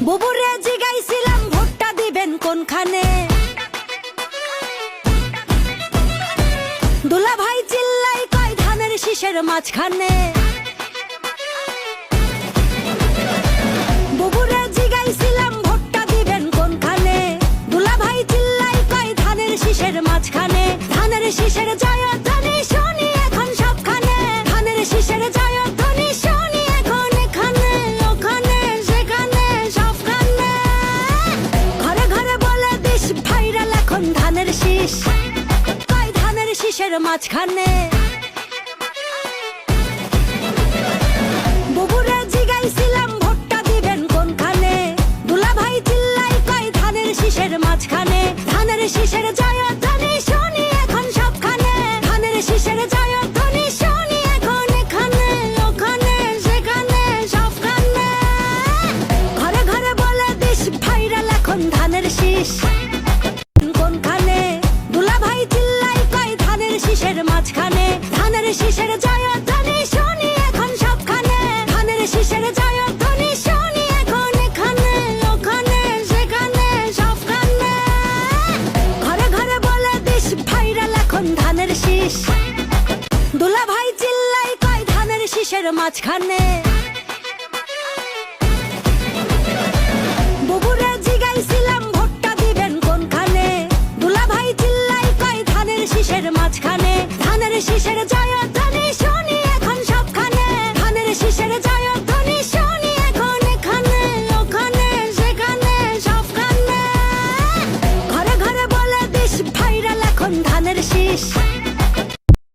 বুবুরে জিগাইছিলাম ভোটটা দিবেন কোনখানে, দুলা ভাই চিল্লাই কয় ধানের শীষের মাঝখানে। বুবুরে জিগাইছিলাম ভোটটা দিবেন কোনখানে, দুলা ভাই চিল্লাই কয় ধানের শীষের মাঝখানে। ধানের শীষের জয়ধ্বনি শুনি এখন সবখানে, ধানের শীষের জয়ধ্বনি শুনি এখন এখানে ওখানে সেখানে সবখানে। ঘরে ঘরে বলে দিস ভাইরাল এখন ধানের শীষ, কয় ধানের শীষের মাঝখানে। বুবুরে জিগাইছিলাম ভোটটা দিবেন কোনখানে, দুলা ভাই চিল্লাই কয় ধানের শীষের মাঝখানে। ধানের শীষের জয়ধ্বনি শুনি এখন সবখানে, ধানের শীষের জয়ধ্বনি শুনি এখন এখানে ওখানে সেখানে সবখানে। ঘরে ঘরে বলে দিস ভাইরাল এখন ধানের শীষ, কোনখানে দুলা ভাই চিল্লাই কয় ধানের শীষের মাঝখানে। ধানের শীষের জয়ধ্বনি শুনি এখন সবখানে, ধানের শীষের জয়ধ্বনি শুনি এখন এখানে ওখানে সেখানে সবখানে। ঘরে ঘরে বলে দিস ভাইরাল এখন ধানের শীষ, দুলা ভাই চিল্লাই কয় ধানের শীষের মাঝখানে।